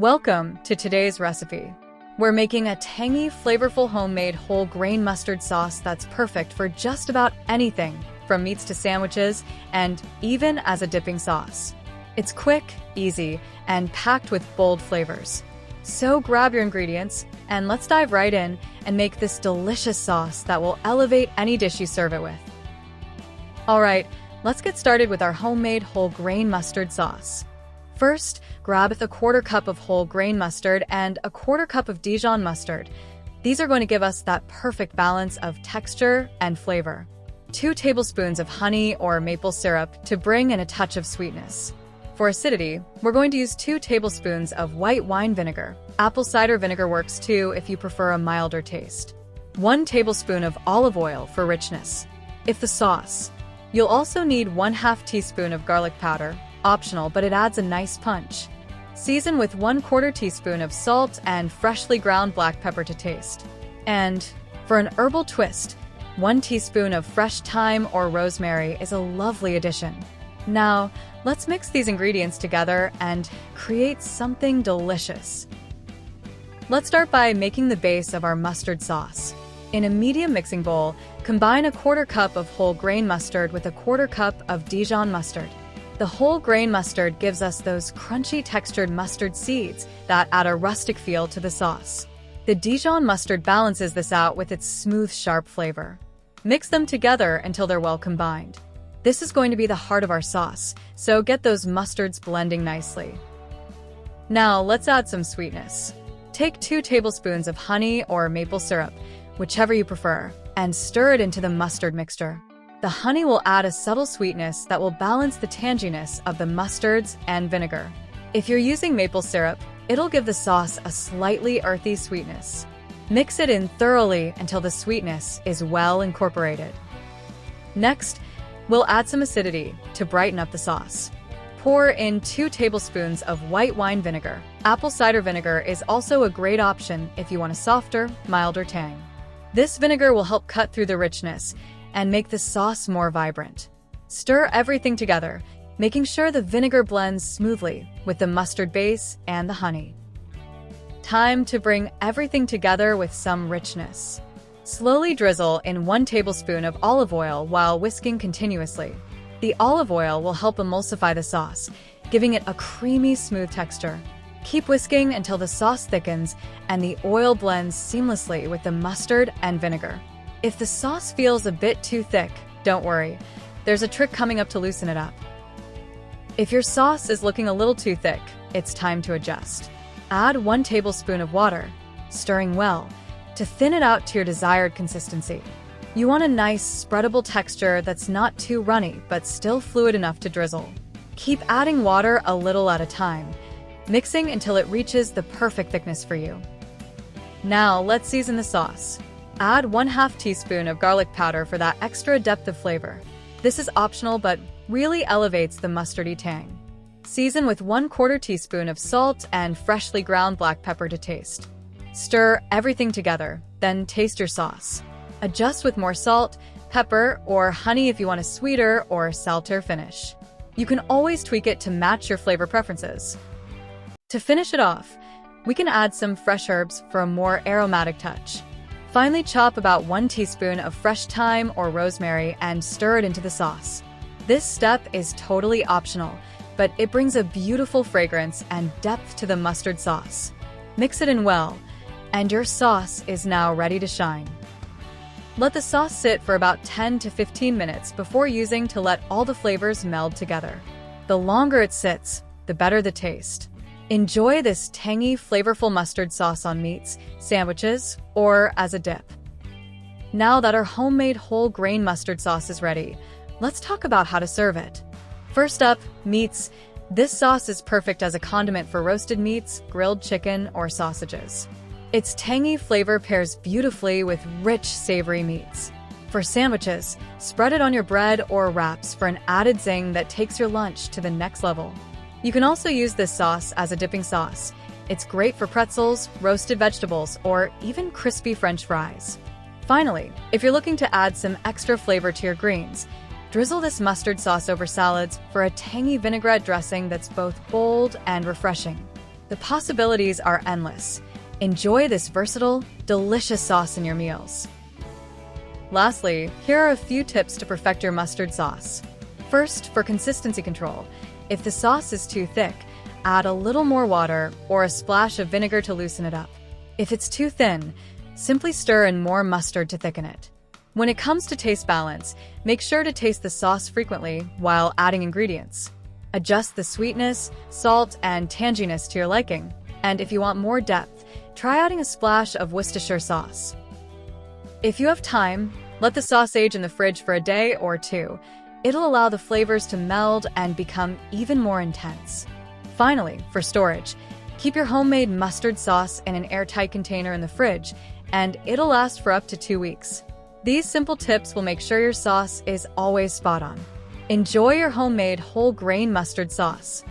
Welcome to today's recipe. We're making a tangy, flavorful homemade whole grain mustard sauce that's perfect for just about anything, from meats to sandwiches, and even as a dipping sauce. It's quick, easy, and packed with bold flavors. So grab your ingredients, and let's dive right in and make this delicious sauce that will elevate any dish you serve it with. Alright, let's get started with our homemade whole grain mustard sauce. First, grab a quarter cup of whole grain mustard and a quarter cup of Dijon mustard. These are going to give us that perfect balance of texture and flavor. 2 tablespoons of honey or maple syrup to bring in a touch of sweetness. For acidity, we're going to use 2 tablespoons of white wine vinegar. Apple cider vinegar works too if you prefer a milder taste. 1 tablespoon of olive oil for richness. If the sauce, you'll also need 1/2 teaspoon of garlic powder. Optional, but it adds a nice punch. Season with 1/4 teaspoon of salt and freshly ground black pepper to taste. And for an herbal twist, 1 teaspoon of fresh thyme or rosemary is a lovely addition. Now, let's mix these ingredients together and create something delicious. Let's start by making the base of our mustard sauce. In a medium mixing bowl, combine a 1/4 cup of whole grain mustard with a 1/4 cup of Dijon mustard. The whole grain mustard gives us those crunchy textured mustard seeds that add a rustic feel to the sauce. The Dijon mustard balances this out with its smooth, sharp flavor. Mix them together until they're well combined. This is going to be the heart of our sauce, so get those mustards blending nicely. Now let's add some sweetness. Take 2 tablespoons of honey or maple syrup, whichever you prefer, and stir it into the mustard mixture. The honey will add a subtle sweetness that will balance the tanginess of the mustards and vinegar. If you're using maple syrup, it'll give the sauce a slightly earthy sweetness. Mix it in thoroughly until the sweetness is well incorporated. Next, we'll add some acidity to brighten up the sauce. Pour in 2 tablespoons of white wine vinegar. Apple cider vinegar is also a great option if you want a softer, milder tang. This vinegar will help cut through the richness and make the sauce more vibrant. Stir everything together, making sure the vinegar blends smoothly with the mustard base and the honey. Time to bring everything together with some richness. Slowly drizzle in 1 tablespoon of olive oil while whisking continuously. The olive oil will help emulsify the sauce, giving it a creamy, smooth texture. Keep whisking until the sauce thickens and the oil blends seamlessly with the mustard and vinegar. If the sauce feels a bit too thick, don't worry. There's a trick coming up to loosen it up. If your sauce is looking a little too thick, it's time to adjust. Add 1 tablespoon of water, stirring well, to thin it out to your desired consistency. You want a nice, spreadable texture that's not too runny, but still fluid enough to drizzle. Keep adding water a little at a time, mixing until it reaches the perfect thickness for you. Now, let's season the sauce. Add 1/2 teaspoon of garlic powder for that extra depth of flavor. This is optional but really elevates the mustardy tang. Season with 1/4 teaspoon of salt and freshly ground black pepper to taste. Stir everything together, then taste your sauce. Adjust with more salt, pepper, or honey if you want a sweeter or saltier finish. You can always tweak it to match your flavor preferences. To finish it off, we can add some fresh herbs for a more aromatic touch. Finally, chop about 1 teaspoon of fresh thyme or rosemary and stir it into the sauce. This step is totally optional, but it brings a beautiful fragrance and depth to the mustard sauce. Mix it in well, and your sauce is now ready to shine. Let the sauce sit for about 10 to 15 minutes before using to let all the flavors meld together. The longer it sits, the better the taste. Enjoy this tangy, flavorful mustard sauce on meats, sandwiches, or as a dip. Now that our homemade whole grain mustard sauce is ready, let's talk about how to serve it. First up, meats. This sauce is perfect as a condiment for roasted meats, grilled chicken, or sausages. Its tangy flavor pairs beautifully with rich, savory meats. For sandwiches, spread it on your bread or wraps for an added zing that takes your lunch to the next level. You can also use this sauce as a dipping sauce. It's great for pretzels, roasted vegetables, or even crispy French fries. Finally, if you're looking to add some extra flavor to your greens, drizzle this mustard sauce over salads for a tangy vinaigrette dressing that's both bold and refreshing. The possibilities are endless. Enjoy this versatile, delicious sauce in your meals. Lastly, here are a few tips to perfect your mustard sauce. First, for consistency control, if the sauce is too thick, add a little more water or a splash of vinegar to loosen it up. If it's too thin, simply stir in more mustard to thicken it. When it comes to taste balance, make sure to taste the sauce frequently while adding ingredients. Adjust the sweetness, salt, and tanginess to your liking. And if you want more depth, try adding a splash of Worcestershire sauce. If you have time, let the sauce age in the fridge for a day or two. It'll allow the flavors to meld and become even more intense. Finally, for storage, keep your homemade mustard sauce in an airtight container in the fridge, and it'll last for up to 2 weeks. These simple tips will make sure your sauce is always spot on. Enjoy your homemade whole grain mustard sauce.